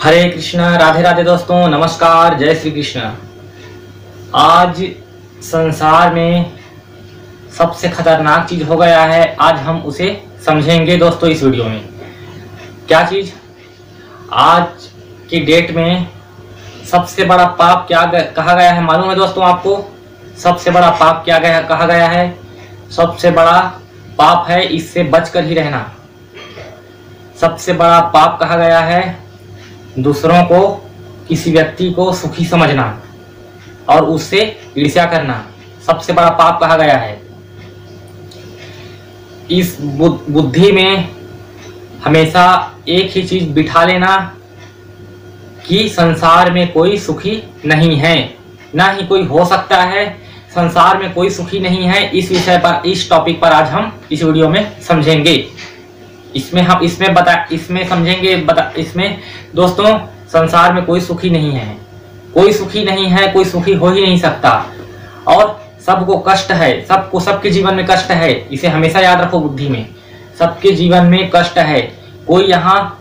हरे कृष्णा, राधे राधे दोस्तों, नमस्कार, जय श्री कृष्ण। आज संसार में सबसे खतरनाक चीज हो गया है, आज हम उसे समझेंगे दोस्तों इस वीडियो में। क्या चीज? आज की डेट में सबसे बड़ा पाप क्या कहा गया है मालूम है दोस्तों आपको? सबसे बड़ा पाप क्या कहा गया है? सबसे बड़ा पाप है इससे बचकर ही रहना। सबसे बड़ा पाप कहा गया है दूसरों को, किसी व्यक्ति को सुखी समझना और उससे ईर्ष्या करना, सबसे बड़ा पाप कहा गया है। इस बुद्धि में हमेशा एक ही चीज बिठा लेना कि संसार में कोई सुखी नहीं है, ना ही कोई हो सकता है। संसार में कोई सुखी नहीं है। इस विषय पर, इस टॉपिक पर आज हम इस वीडियो में समझेंगे। इसमें दोस्तों संसार में कोई सुखी नहीं है, कोई सुखी नहीं है, कोई सुखी हो ही नहीं सकता और सबको कष्ट है, सबके जीवन में कष्ट है। इसे हमेशा याद रखो बुद्धि में, सबके जीवन में कष्ट है। कोई यहाँ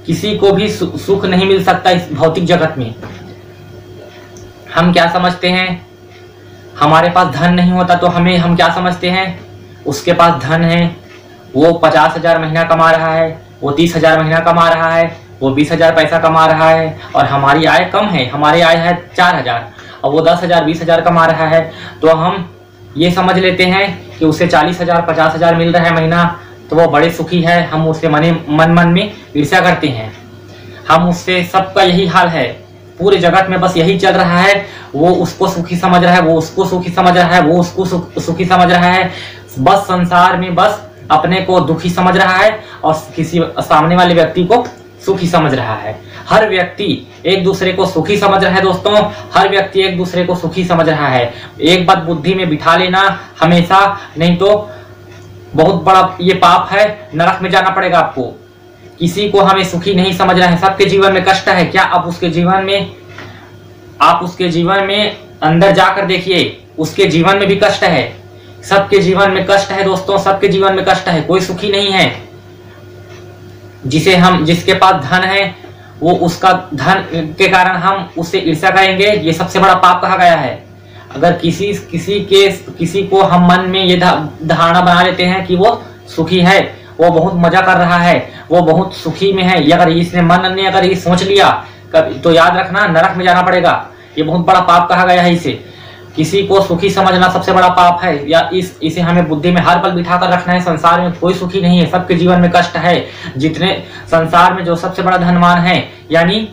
किसी को भी सुख नहीं मिल सकता इस भौतिक जगत में। हम क्या समझते हैं? हमारे पास धन नहीं होता तो हम क्या समझते हैं? उसके पास धन है, वो 50,000 महीना कमा रहा है, वो 30,000 महीना कमा रहा है, वो 20,000 पैसा कमा रहा है और हमारी आय कम है, हमारी आय है 4,000 और वो 10,000 20,000 कमा रहा है। तो हम ये समझ लेते हैं कि उसे 40,000 50,000 मिल रहा है महीना, तो वो बड़े सुखी है। हम उससे मन में ईर्ष्या करते हैं। हम उससे, सबका यही हाल है, पूरे जगत में बस यही चल रहा है। वो उसको सुखी समझ रहा है, वो उसको सुखी समझ रहा है, वो उसको सुखी समझ रहा है। बस संसार में बस अपने को दुखी समझ रहा है और किसी सामने वाले व्यक्ति को सुखी समझ रहा है। हर व्यक्ति एक दूसरे को सुखी समझ रहा है दोस्तों, हर व्यक्ति एक दूसरे को सुखी समझ रहा है। एक बात बुद्धि में बिठा लेना हमेशा, नहीं तो बहुत बड़ा ये पाप है, नरक में जाना पड़ेगा आपको। किसी को हमें सुखी नहीं समझ रहा है, सबके जीवन में कष्ट है। क्या आप उसके जीवन में अंदर जाकर देखिए, उसके जीवन में भी कष्ट है। सबके जीवन में कष्ट है दोस्तों, सबके जीवन में कष्ट है, कोई सुखी नहीं है। जिसके पास धन है, वो उसका धन के कारण हम उससे ईर्ष्या करेंगे, ये सबसे बड़ा पाप कहा गया है। अगर किसी को हम मन में ये धारणा बना लेते हैं कि वो सुखी है, वो बहुत मजा कर रहा है, वो बहुत सुखी में है, अगर इसने मन ने अगर ये सोच लिया तो याद रखना नरक में जाना पड़ेगा। ये बहुत बड़ा पाप कहा गया है इसे। किसी को सुखी समझना सबसे बड़ा पाप है, या इसे हमें बुद्धि में हर पल बिठा कर रखना है। संसार में कोई सुखी नहीं है, सबके जीवन में कष्ट है। जितने संसार में जो सबसे बड़ा धनवान है, यानी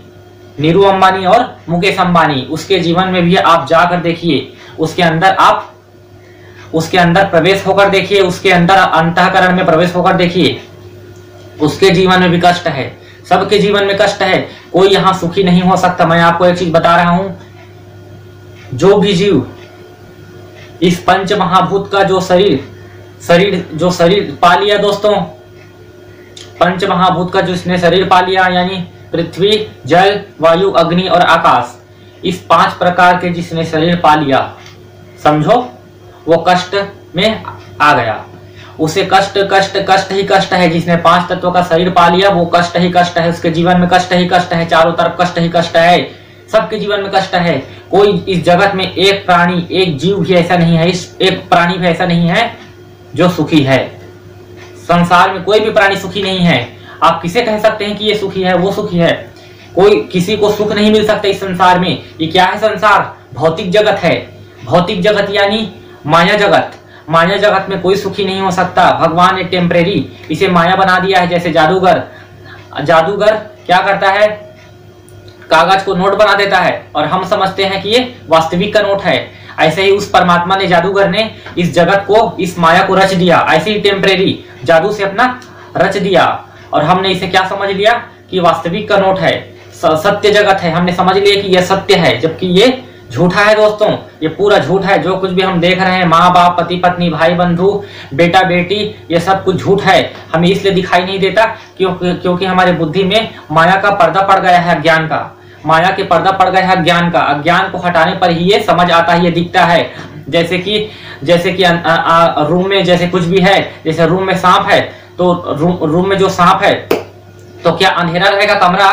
नीरू अंबानी और मुकेश अंबानी, उसके जीवन में भी आप जाकर देखिए, उसके अंदर प्रवेश होकर देखिए, उसके अंदर अंतःकरण में प्रवेश होकर देखिए, उसके जीवन में भी कष्ट है। सबके जीवन में कष्ट है, कोई यहाँ सुखी नहीं हो सकता। मैं आपको एक चीज बता रहा हूं, जो भी जीव इस पंच महाभूत का जो शरीर पा लिया दोस्तों, पंच महाभूत का जो इसने शरीर पा लिया, यानी पृथ्वी, जल, वायु, अग्नि और आकाश, इस 5 प्रकार के जिसने शरीर पा लिया, समझो वो कष्ट में आ गया। उसे कष्ट ही कष्ट है। जिसने 5 तत्वों का शरीर पा लिया वो कष्ट ही कष्ट है, उसके जीवन में कष्ट ही कष्ट है, चारों तरफ कष्ट ही कष्ट है, सबके जीवन में कष्ट है। कोई इस जगत में एक प्राणी, एक जीव भी ऐसा नहीं है, एक प्राणी भी ऐसा नहीं है जो सुखी है। संसार में कोई भी प्राणी सुखी नहीं है। आप किसे कह सकते हैं कि ये सुखी है, वो सुखी है? कोई किसी को सुख नहीं मिल सकता इस संसार में। ये क्या है? संसार भौतिक जगत है। भौतिक जगत यानी माया जगत। माया जगत में कोई सुखी नहीं हो सकता। भगवान ने टेम्परेरी इसे माया बना दिया है। जैसे जादूगर क्या करता है? कागज को नोट बना देता है और हम समझते हैं कि ये वास्तविक का नोट है। ऐसे ही उस परमात्मा ने, जादूगर ने इस जगत को, इस माया को रच दिया। ऐसे ही टेम्परेरी जादू से अपना रच दिया और हमने इसे क्या समझ लिया कि वास्तविक का नोट है, सत्य जगत है। हमने समझ लिया कि यह सत्य है, जबकि ये झूठा है दोस्तों। ये पूरा झूठ है। जो कुछ भी हम देख रहे हैं, माँ बाप, पति पत्नी, भाई बंधु, बेटा बेटी, ये सब कुछ झूठ है। हमें इसलिए दिखाई नहीं देता क्योंकि हमारी बुद्धि में माया का पर्दा पड़ गया है, अज्ञान का। माया के पर्दा पड़ गया है अज्ञान का। अज्ञान को हटाने पर ही ये समझ आता है, ये दिखता है। जैसे कि रूम में जैसे कुछ भी है, जैसे रूम में सांप है तो रूम में जो सांप है तो क्या अंधेरा रहेगा कमरा?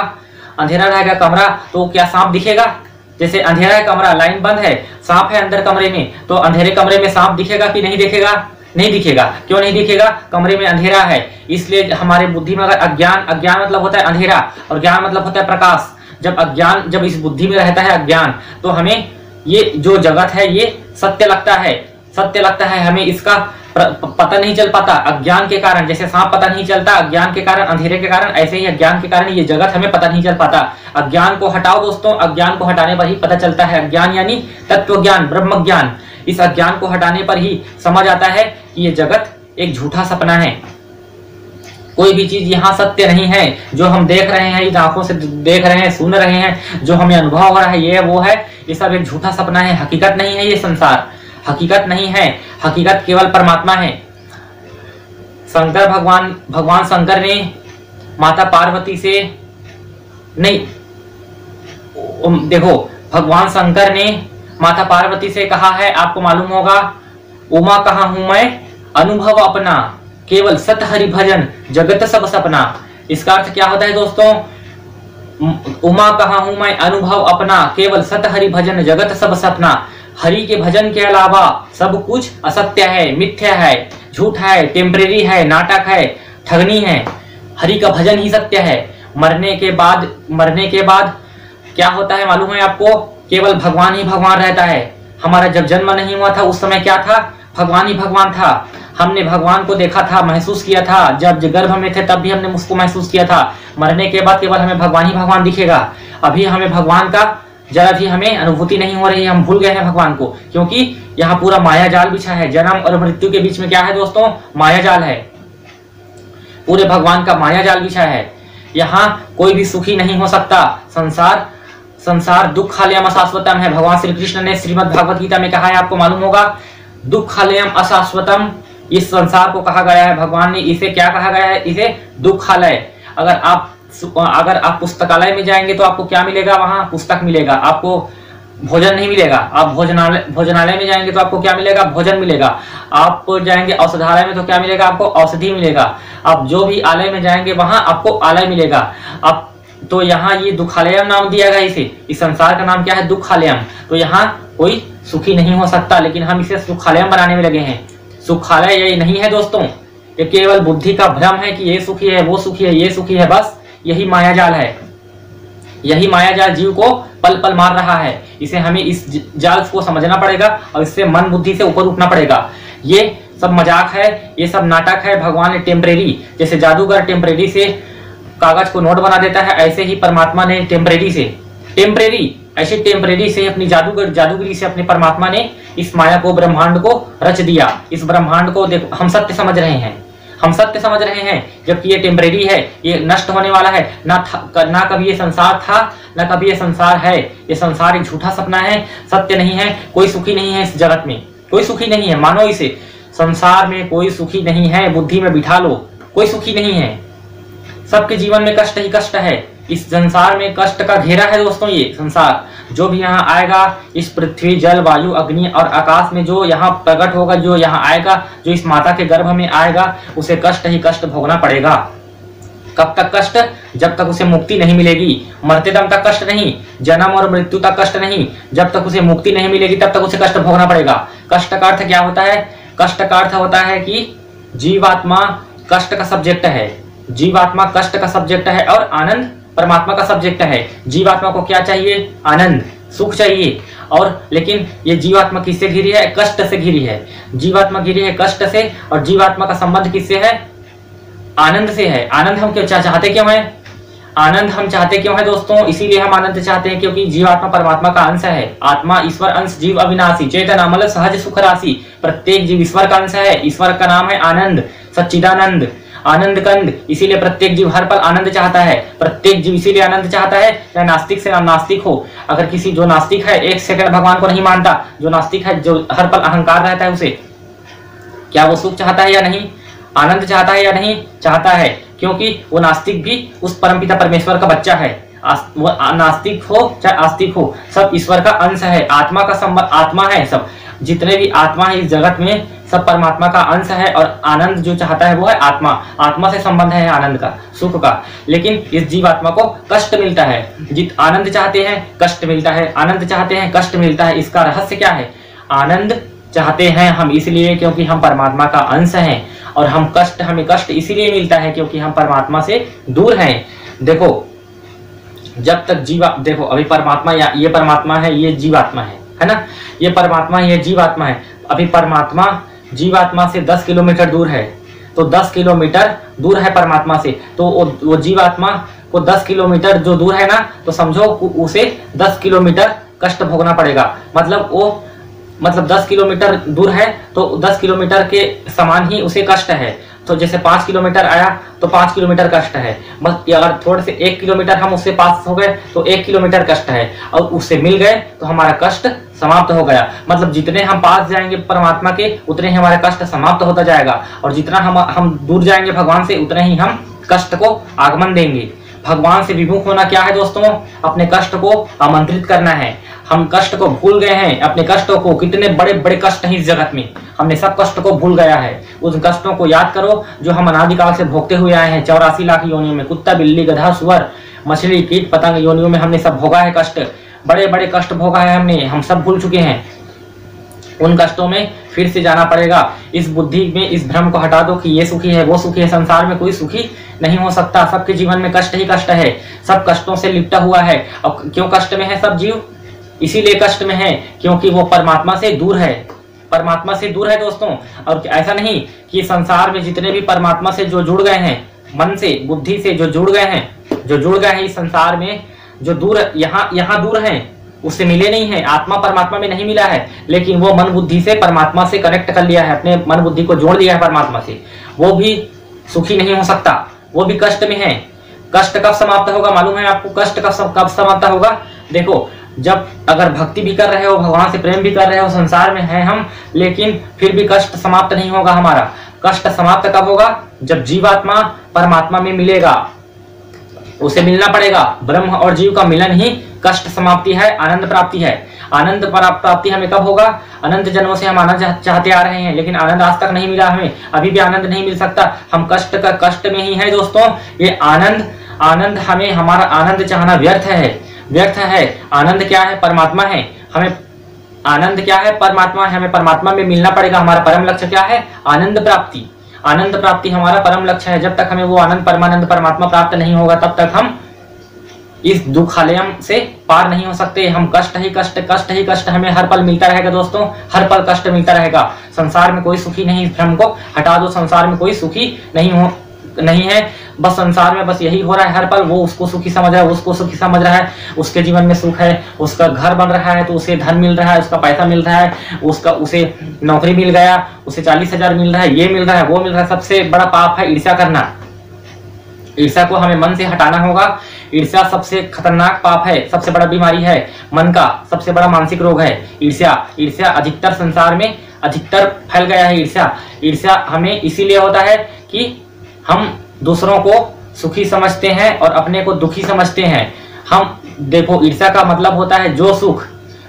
अंधेरा रहेगा कमरा तो क्या सांप दिखेगा? जैसे अंधेरा है कमरा, लाइन बंद है, सांप है अंदर कमरे में, तो अंधेरे कमरे में सांप दिखेगा कि नहीं दिखेगा? नहीं दिखेगा। क्यों नहीं दिखेगा? कमरे में अंधेरा है। इसलिए हमारे बुद्धि में अगर अज्ञान, अज्ञान मतलब होता है अंधेरा और ज्ञान मतलब होता है प्रकाश। जब इस बुद्धि में रहता है अज्ञान, तो हमें ये जो जगत है ये सत्य लगता है, सत्य लगता है। हमें इसका पता नहीं चल पाता अज्ञान के कारण। जैसे सांप पता नहीं चलता अज्ञान के कारण, अंधेरे के कारण, ऐसे ही अज्ञान के कारण ये जगत हमें पता नहीं चल पाता। अज्ञान को हटाओ दोस्तों, अज्ञान को हटाने पर ही पता चलता है। अज्ञान यानी तत्व ज्ञान, ब्रह्म ज्ञान। इस अज्ञान को हटाने पर ही समझ आता है कि ये जगत एक झूठा सपना है। कोई भी चीज यहाँ सत्य नहीं है। जो हम देख रहे हैं, इन आंखों से देख रहे हैं, सुन रहे हैं, जो हमें अनुभव हो रहा है ये वो है, ये सब एक झूठा सपना है। हकीकत नहीं है ये संसार, हकीकत नहीं है। हकीकत केवल परमात्मा है। शंकर भगवान शंकर ने माता पार्वती से नहीं, देखो भगवान शंकर ने माता पार्वती से कहा है, आपको मालूम होगा, उमा कहाँ हूं मैं अनुभव अपना, केवल सत हरि भजन जगत सब सपना। इसका अर्थ क्या होता है दोस्तों? उमा कहाँ हूं मैं अनुभव अपना, केवल सत हरि भजन जगत सब सपना। हरि के भजन के अलावा सब कुछ असत्य है, मिथ्या है, झूठ है, टेम्परेरी है, नाटक है, ठगनी है। हरि का भजन ही सत्य है। मरने के बाद क्या होता है मालूम है आपको? केवल भगवान ही भगवान रहता है। हमारा जब जन्म नहीं हुआ था उस समय क्या था? भगवान ही भगवान था। हमने भगवान को देखा था, महसूस किया था। जब गर्भ में थे तब भी हमने उसको महसूस किया था। मरने के बाद केवल हमें भगवान ही भगवान दिखेगा। अभी हमें भगवान का जरा भी हमें अनुभूति नहीं हो रही है, हम भूल गए हैं भगवान को, क्योंकि यहाँ पूरा माया जाल बिछा है। जन्म और मृत्यु के बीच में क्या है दोस्तों? माया जाल है। पूरे भगवान का माया जाल बिछा है। यहाँ कोई भी सुखी नहीं हो सकता। संसार दुखालयम अशाश्वतम है। भगवान श्री कृष्ण ने श्रीमद् भागवत गीता में कहा है, आपको मालूम होगा, दुखालयम अशाश्वतम इस संसार को कहा गया है। भगवान ने इसे क्या कहा गया है? इसे दुखालय। अगर आप पुस्तकालय में जाएंगे तो आपको क्या मिलेगा? वहां पुस्तक मिलेगा, आपको भोजन नहीं मिलेगा। आप भोजनालय में जाएंगे तो आपको क्या मिलेगा? भोजन मिलेगा। आप जाएंगे औषधालय में तो क्या मिलेगा? आपको औषधि मिलेगा। आप जो भी आलय में जाएंगे वहां आपको आलय मिलेगा। आप तो यहाँ ये दुखालयम नाम दिया गया इसे। इस संसार का नाम क्या है? दुखालयम। तो यहाँ कोई सुखी नहीं हो सकता, लेकिन हम इसे सुखालयम बनाने में लगे हैं। सुखालय ये नहीं है दोस्तों, ये केवल बुद्धि का भ्रम है कि ये सुखी है, वो सुखी है, ये सुखी है। बस यही माया जाल है। यही माया जाल जीव को पल पल मार रहा है। इसे हमें इस जाल को समझना पड़ेगा और इससे मन बुद्धि से ऊपर उठना पड़ेगा। ये सब मजाक है, ये सब नाटक है। भगवान ने टेम्परेरी, जैसे जादूगर टेम्परेरी से कागज को नोट बना देता है, ऐसे ही परमात्मा ने टेम्परेरी से अपनी जादूगरी से अपने परमात्मा ने इस माया को, ब्रह्मांड को रच दिया। इस ब्रह्मांड को देखो, हम सत्य समझ रहे हैं, जबकि ये टेम्परेरी है, ये नष्ट होने वाला है। ना कभी ये संसार था, ना कभी ये संसार है। ये संसार एक झूठा सपना है, सत्य नहीं है। कोई सुखी नहीं है इस जगत में, कोई सुखी नहीं है। मानो इसे, संसार में कोई सुखी नहीं है। बुद्धि में बिठा लो, कोई सुखी नहीं है। सबके जीवन में कष्ट ही कष्ट है। इस संसार में कष्ट का घेरा है दोस्तों। ये संसार जो भी यहाँ आएगा, इस पृथ्वी, जल, वायु, अग्नि और आकाश में जो यहाँ प्रकट होगा, जो यहाँ आएगा, जो इस माता के गर्भ में आएगा, उसे कष्ट ही कष्ट भोगना पड़ेगा। कब तक कष्ट? जब तक उसे मुक्ति नहीं मिलेगी। मरते दम तक कष्ट नहीं, जन्म और मृत्यु तक कष्ट नहीं। जब तक उसे मुक्ति नहीं मिलेगी तब तक उसे कष्ट भोगना पड़ेगा। कष्ट का अर्थ क्या होता है? कष्ट का अर्थ होता है कि जीवात्मा कष्ट का सब्जेक्ट है। जीवात्मा कष्ट का सब्जेक्ट है और आनंद परमात्मा का सब्जेक्ट है। जीवात्मा को क्या चाहिए? आनंद, सुख चाहिए। और लेकिन ये जीवात्मा किससे घिरी है? कष्ट से घिरी है। जीवात्मा घिरी है कष्ट से, और जीवात्मा का संबंध किससे है? आनंद से है। आनंद हम क्यों चाहते क्यों है? आनंद हम चाहते क्यों है दोस्तों? इसीलिए हम आनंद चाहते हैं क्योंकि जीवात्मा परमात्मा का अंश है। आत्मा ईश्वर अंश, जीव अविनाशी, चेतन अमल, सहज सुख राशि। प्रत्येक जीव ईश्वर का अंश है। ईश्वर का नाम है आनंद, सच्चिदानंद, आनंद कंद। इसीलिए प्रत्येक जीव हर पल आनंद चाहता है। प्रत्येक जीव इसीलिए आनंद चाहता है, चाहे नास्तिक से नास्तिक हो। अगर किसी जो नास्तिक है एक सेकंड भगवान को नहीं मानता, जो नास्तिक है, जो हर पल अहंकार रहता है, उसे क्या वो सुख चाहता है या नहीं? आनंद चाहता है या नहीं? चाहता है, क्योंकि वो नास्तिक भी उस परमपिता परमेश्वर का बच्चा है। वो नास्तिक हो चाहे आस्तिक हो, सब ईश्वर का अंश है। आत्मा का संबंध, आत्मा है सब। जितने भी आत्मा है इस जगत में सब परमात्मा का अंश है, और आनंद जो चाहता है वो है आत्मा। आत्मा से संबंध है आनंद का, सुख का। लेकिन इस जीवात्मा को कष्ट मिलता है। जित आनंद चाहते हैं कष्ट मिलता है, आनंद चाहते हैं कष्ट मिलता है। इसका रहस्य क्या है? आनंद चाहते हैं हम इसलिए क्योंकि हम परमात्मा का अंश हैं, और हमें कष्ट इसीलिए मिलता है क्योंकि हम परमात्मा से दूर हैं। देखो जब तक देखो अभी परमात्मा, या ये परमात्मा है, ये जीवात्मा है ना, ये परमात्मा ये जीवात्मा है। अभी परमात्मा जीवात्मा से 10 किलोमीटर दूर है, तो 10 किलोमीटर दूर है परमात्मा से, तो वो जीवात्मा को 10 किलोमीटर जो दूर है ना, तो समझो उसे 10 किलोमीटर कष्ट भोगना पड़ेगा। मतलब 10 किलोमीटर दूर है तो 10 किलोमीटर के समान ही उसे कष्ट है। तो जैसे 5 किलोमीटर आया तो 5 किलोमीटर कष्ट है। बस अगर थोड़े से 1 किलोमीटर हम उससे पास हो गए तो 1 किलोमीटर कष्ट है, और उससे मिल गए तो हमारा कष्ट समाप्त हो गया। मतलब जितने हम पास जाएंगे परमात्मा के उतने ही हमारा कष्ट समाप्त होता जाएगा, और जितना हम दूर जाएंगे भगवान से उतने ही हम कष्ट को आगमन देंगे। भगवान से विमुख होना क्या है दोस्तों? अपने कष्ट को आमंत्रित करना है। हम कष्ट को भूल गए हैं, अपने कष्टों को। कितने बड़े बड़े कष्ट हैं इस जगत में, हमने सब कष्ट को भूल गया है। उन कष्टों को याद करो जो हम अनादिकाल से भोगते हुए आए हैं। 84 लाख योनियों में, कुत्ता बिल्ली गधा सुअर मछली कीट पतंग योनियों में हमने सब भोगा है कष्ट। बड़े बड़े कष्ट भोगा है हमने, हम सब भूल चुके हैं। उन कष्टों में फिर से जाना पड़ेगा। इस बुद्धि में इस भ्रम को हटा दो कि ये सुखी है वो सुखी है। संसार में कोई सुखी नहीं हो सकता, सबके जीवन में कष्ट ही कष्ट है। सब कष्टों से लिपटा हुआ है। और क्यों कष्ट में है सब जीव? इसीलिए कष्ट में है क्योंकि वो परमात्मा से दूर है। परमात्मा से दूर है दोस्तों। और ऐसा नहीं कि संसार में जितने भी परमात्मा से जो जुड़ गए हैं, मन से बुद्धि से जो जुड़ गए हैं इस संसार में, जो दूर यहाँ दूर हैं, उससे मिले नहीं है। आत्मा परमात्मा में नहीं मिला है, लेकिन वो मन बुद्धि से परमात्मा से कनेक्ट कर लिया है, अपने मन बुद्धि को जोड़ लिया है परमात्मा से। वो भी सुखी नहीं हो सकता, वो भी कष्ट में है। कष्ट कब समाप्त होगा मालूम है आपको? कष्ट कब समाप्त होगा? देखो, जब अगर भक्ति भी कर रहे हो, भगवान से प्रेम भी कर रहे हो, संसार में हैं हम, लेकिन फिर भी कष्ट समाप्त नहीं होगा हमारा। कष्ट समाप्त कब होगा? जब जीवात्मा परमात्मा में मिलेगा, उसे मिलना पड़ेगा। ब्रह्म और जीव का मिलन ही कष्ट समाप्ति है, आनंद प्राप्ति है। आनंद प्राप्ति हमें कब होगा? अनंत जन्मों से हम आनंद चाहते आ रहे हैं, लेकिन आनंद आज तक नहीं मिला हमें। अभी भी आनंद नहीं मिल सकता, हम कष्ट में ही है दोस्तों। ये आनंद हमें, हमारा आनंद चाहना व्यर्थ है। आनंद क्या है? परमात्मा है। हमें आनंद क्या है? परमात्मा है। हमें परमात्मा में मिलना पड़ेगा। हमारा परम लक्ष्य क्या है? आनंद प्राप्ति हमारा परम लक्ष्य है। जब तक हमें वो आनंद परमानंद परमात्मा प्राप्त नहीं होगा, तब तक हम इस दुखालयम से पार नहीं हो सकते। हम कष्ट ही कष्ट हमें हर पल मिलता रहेगा दोस्तों, हर पल कष्ट मिलता रहेगा। संसार में कोई सुखी नहीं, इस भ्रम को हटा दो। संसार में कोई सुखी नहीं है। बस संसार में बस यही हो रहा है हर पल। वो उसको सुखी समझ रहा है, उसको सुखी समझ रहा है, उसके जीवन में सुख है, उसका घर बन रहा है तो उसे धन मिल रहा है, उसका पैसा मिल रहा है, उसे नौकरी मिल गया, उसे 40,000 मिल रहा है, ये मिल रहा है, वो मिल रहा है। सबसे बड़ा पाप है ईर्ष्या करना। ईर्ष्या को हमें मन से हटाना होगा। ईर्ष्या सबसे खतरनाक पाप है, सबसे बड़ा बीमारी है मन का, सबसे बड़ा मानसिक रोग है ईर्ष्या। अधिकतर संसार में अधिकतर फैल गया है ईर्ष्या हमें इसीलिए होता है कि हम दूसरों को सुखी समझते हैं और अपने को दुखी समझते हैं। हम देखो, ईर्ष्या का मतलब होता है जो सुख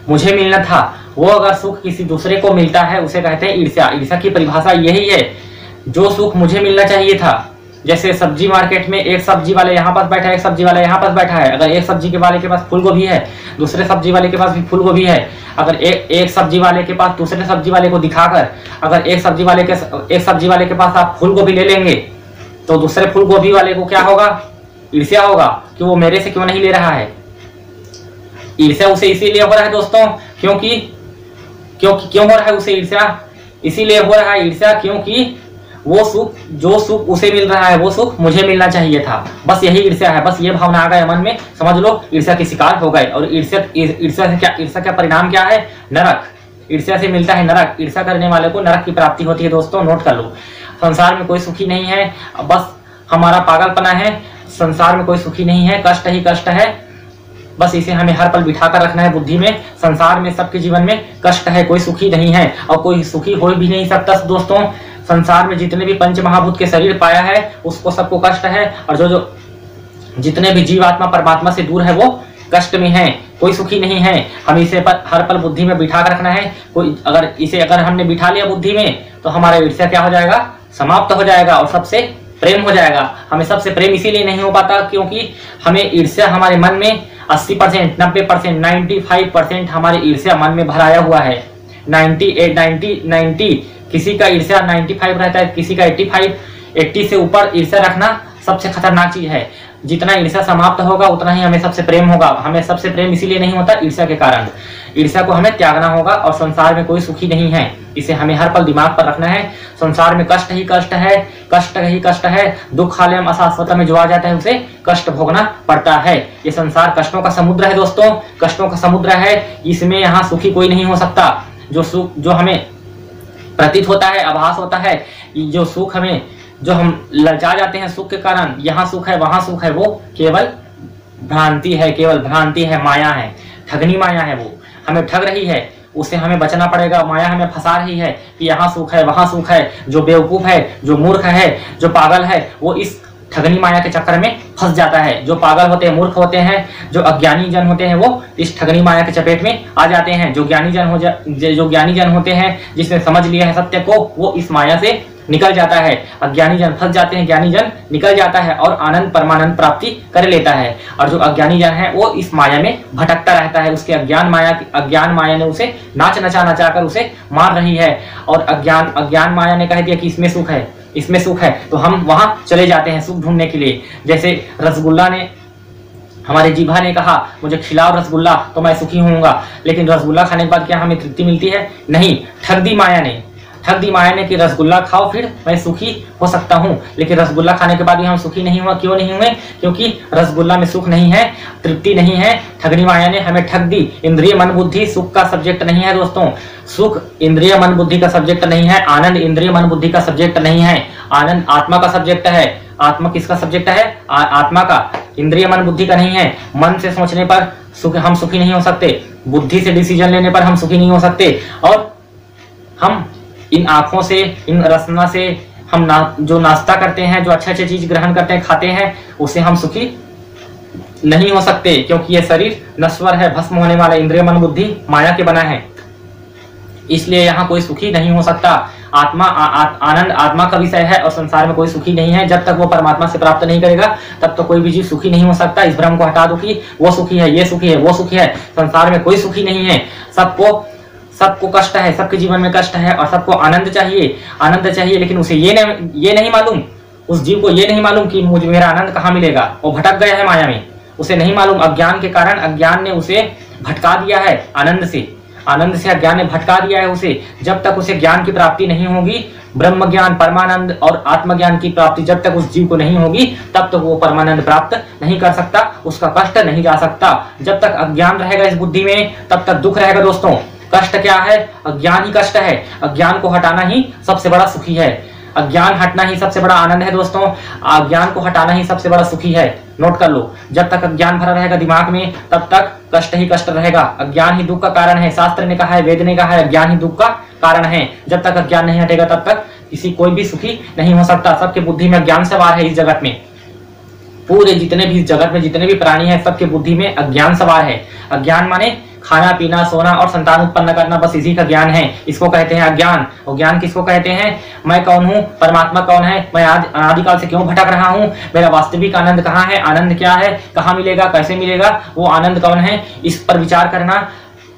मुझे मिलना था, वो अगर सुख किसी दूसरे को मिलता है उसे कहते हैं ईर्ष्या। ईर्ष्या की परिभाषा यही है, जो सुख मुझे मिलना चाहिए था। जैसे सब्जी मार्केट में एक सब्जी वाले यहाँ पास बैठा है, एक सब्जी वाला यहाँ पास बैठा है। अगर एक सब्जी के वाले के पास फूल गोभी है, दूसरे सब्जी वाले के पास भी फूल गोभी है। अगर एक सब्जी वाले के पास दूसरे सब्जी वाले को दिखाकर अगर एक सब्जी वाले के पास आप फूल गोभी ले लेंगे, तो दूसरे फूल गोभी वाले को क्या होगा? ईर्ष्या होगा कि वो मेरे से क्यों नहीं ले रहा है। ईर्ष्या उसे इसीलिए हो रहा है दोस्तों, क्योंकि क्यों हो रहा है उसे ईर्ष्या? इसीलिए हो रहा है ईर्ष्या क्योंकि जो सुख उसे मिल रहा है वो सुख मुझे मिलना चाहिए था। बस यही ईर्ष्या है। बस ये भावना आ गया मन में, समझ लो ईर्ष्या के शिकार हो गए। और ईर्ष्या का परिणाम क्या है? नरक। ईर्ष्या से मिलता है नरक। ईर्ष्या करने वाले को नरक की प्राप्ति होती है दोस्तों, नोट कर लो। संसार में कोई सुखी नहीं है, बस हमारा पागलपना है। संसार में कोई सुखी नहीं है, कष्ट ही कष्ट है। बस इसे हमें हर पल बिठा कर रखना है बुद्धि में। संसार में सबके जीवन में कष्ट है, कोई सुखी नहीं है और कोई सुखी हो भी नहीं सकता दोस्तों। संसार में जितने भी पंच महाभूत के शरीर पाया है उसको सबको कष्ट है, और जो जितने भी जीवात्मा परमात्मा से दूर है वो कष्ट में है, कोई सुखी नहीं है। हम इसे पर हर पल बुद्धि में बिठा कर रखना है। कोई अगर हमने बिठा लिया बुद्धि में तो हमारा ईर्ष्या क्या हो जाएगा, समाप्त हो जाएगा और सबसे प्रेम हो जाएगा। हमें सबसे प्रेम इसीलिए नहीं हो पाता क्योंकि हमें ईर्ष्या हमारे मन में 80%, 90%, 95% हमारे ईर्ष्या मन में भराया हुआ है। 90 किसी का ईर्ष्या 95 रहता है, किसी का 80 से ऊपर ईर्ष्या रखना सबसे खतरनाक चीज है। जितना ईर्ष्या समाप्त होगा उतना ही हमें सबसे प्रेम होगा। हमें सबसे प्रेम इसीलिए नहीं होता ईर्ष्या के कारण। ईर्ष्या को हमें त्यागना होगा और संसार में कोई सुखी नहीं है, इसे हमें हर पल दिमाग पर रखना है। संसार में कष्ट ही कष्ट है, कष्ट ही कष्ट है। दुख हालम अशाश्वत में जो आ जाता है उसे कष्ट भोगना पड़ता है। ये संसार कष्टों का समुद्र है दोस्तों, कष्टों का समुद्र है। इसमें यहाँ सुखी कोई नहीं हो सकता। जो हमें प्रतीत होता है, आभास होता है, जो सुख हमें, जो हम ललचा जाते हैं सुख के कारण, यहाँ सुख है वहां सुख है, वो केवल भ्रांति है, केवल भ्रांति है, माया है, ठगनी माया है। वो हमें ठग रही है, उससे हमें बचना पड़ेगा। माया हमें फंसा रही है कि यहाँ सुख है वहां सुख है। जो बेवकूफ है, जो मूर्ख है, जो पागल है, वो इस ठगनी माया के चक्कर में फंस जाता है। जो पागल होते हैं, मूर्ख होते हैं, जो अज्ञानी जन होते हैं, वो इस ठगनी माया के चपेट में आ जाते हैं। जो ज्ञानी जन होते हैं, जिसने समझ लिया है सत्य को, वो इस माया से निकल जाता है। अज्ञानी जन फंस जाते हैं, ज्ञानी जन निकल जाता है और आनंद परमानंद प्राप्ति कर लेता है। और जो अज्ञानी जन है वो इस माया में भटकता रहता है। उसके अज्ञान माया ने उसे नचा कर उसे मार रही है। और अज्ञान माया ने कह दिया कि इसमें सुख है, इसमें सुख है, तो हम वहां चले जाते हैं सुख ढूंढने के लिए। जैसे रसगुल्ला ने, हमारे जीभा ने कहा मुझे खिलाओ रसगुल्ला तो मैं सुखी होऊंगा, लेकिन रसगुल्ला खाने के बाद क्या हमें तृप्ति मिलती है? नहीं। ठग दी माया ने कि रसगुल्ला खाओ फिर मैं सुखी हो सकता हूँ, लेकिन रसगुल्ला खाने के बाद भी हम सुखी नहीं हुआ। क्यों नहीं हुए? क्योंकि रसगुल्ला में सुख नहीं है, तृप्ति नहीं है। ठगनी माया ने हमें ठग दी। इंद्रिय मन बुद्धि सुख का सब्जेक्ट नहीं है दोस्तों। सुख इंद्रिय मन बुद्धि का सब्जेक्ट नहीं है। आनंद इंद्रिय मन बुद्धि का सब्जेक्ट नहीं है। आनंद आत्मा का सब्जेक्ट है। आत्मा किसका सब्जेक्ट है? आत्मा का, इंद्रिय मन बुद्धि का नहीं है। मन से सोचने पर हम सुखी नहीं हो सकते, बुद्धि से डिसीजन लेने पर हम सुखी नहीं हो सकते। और हम इन आंखों से, इन रसना से हम जो नाश्ता करते हैं, जो अच्छे चीज ग्रहण करते हैं, खाते हैं, उससे हम सुखी नहीं हो सकते, क्योंकि ये शरीर नश्वर है, भस्म होने वाला। इंद्रिय मन बुद्धि माया के बना है, इसलिए यहाँ कोई सुखी नहीं हो सकता। आनंद आत्मा का विषय है और संसार में कोई सुखी नहीं है। जब तक वो परमात्मा से प्राप्त नहीं करेगा तब तो कोई भी जीव सुखी नहीं हो सकता। इस भ्रम को हटा दो कि वो सुखी है, ये सुखी है, वो सुखी है। संसार में कोई सुखी नहीं है। सबको कष्ट है, सबके जीवन में कष्ट है और सबको आनंद चाहिए, लेकिन उसे ये नहीं मालूम, उस जीव को ये नहीं मालूम कि मुझे मेरा आनंद कहाँ मिलेगा। वो भटक गया है माया में, उसे नहीं मालूम। अज्ञान के कारण अज्ञान ने उसे भटका दिया है। आनंद से अज्ञान ने भटका दिया है उसे। जब तक उसे ज्ञान की प्राप्ति नहीं होगी, ब्रह्म ज्ञान, परमानंद और आत्मज्ञान की प्राप्ति जब तक उस जीव को नहीं होगी, तब तक वो परमानंद प्राप्त नहीं कर सकता, उसका कष्ट नहीं जा सकता। जब तक अज्ञान रहेगा इस बुद्धि में, तब तक दुख रहेगा दोस्तों। कष्ट क्या है? अज्ञान ही कष्ट है। अज्ञान को हटाना ही सबसे बड़ा सुखी है। अज्ञान हटना ही सबसे बड़ा आनंद है दोस्तों। अज्ञान को हटाना ही सबसे बड़ा सुखी है। नोट कर लो, जब तक अज्ञान भरा रहेगा दिमाग में, तब तक कष्ट ही कष्ट रहेगा। अज्ञान ही दुख का कारण है। शास्त्र ने कहा है, वेद ने कहा है, अज्ञान ही दुख का कारण है। जब तक अज्ञान नहीं हटेगा तब तक कोई भी सुखी नहीं हो सकता। सबके बुद्धि में अज्ञान सवार है। इस जगत में पूरे जितने भी जगत में जितने भी प्राणी हैं, सबके बुद्धि में अज्ञान सवार है। अज्ञान माने खाना पीना, सोना और संतान उत्पन्न करना, बस इसी का ज्ञान है। इसको कहते हैं अज्ञान। और ज्ञान किसको कहते हैं? मैं कौन हूँ, परमात्मा कौन है, मैं आज अनादिकाल से क्यों भटक रहा हूँ, मेरा वास्तविक आनंद कहाँ है, आनंद क्या है, कहाँ मिलेगा, कैसे मिलेगा, वो आनंद कौन है, इस पर विचार करना,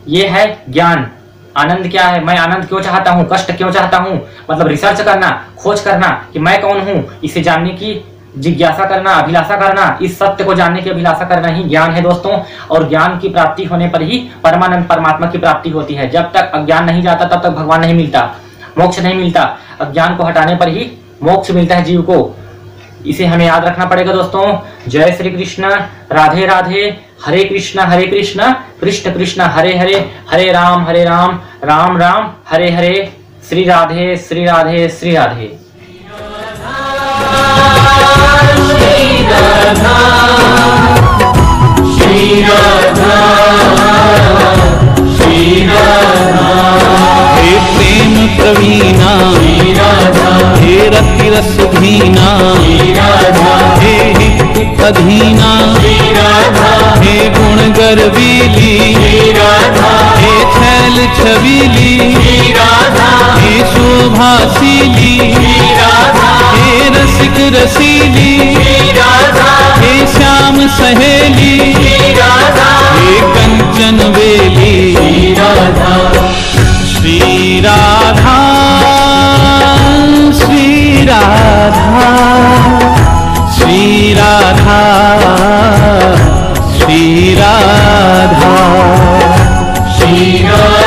ये है ज्ञान। आनंद क्या है, मैं आनंद क्यों चाहता हूँ, कष्ट क्यों चाहता हूँ, मतलब रिसर्च करना, खोज करना कि मैं कौन हूँ, इसे जानने की जिज्ञासा करना, अभिलाषा करना, इस सत्य को जानने की अभिलाषा करना ही ज्ञान है दोस्तों। और ज्ञान की प्राप्ति होने पर ही परमानंद परमात्मा की प्राप्ति होती है। जब तक अज्ञान नहीं जाता तब तक भगवान नहीं मिलता, मोक्ष नहीं मिलता। अज्ञान को हटाने पर ही मोक्ष मिलता है जीव को। इसे हमें याद रखना पड़ेगा दोस्तों। जय श्री कृष्ण, राधे राधे, हरे कृष्ण कृष्ण कृष्ण हरे हरे, हरे राम राम राम हरे हरे। श्री राधे श्री राधे श्री राधे। श्री राधा हे प्रेम प्रवीणा, हे रति रस धीना, हे हित अधीना, हे गुण गर्वीली, हे छैल छबीली, हे शोभाशीली, हे रसिक रसीली, हे श्याम सहेली, हे कंचन बेली, श्री राधा श्री राधा श्री राधा श्री राधा श्री राधा।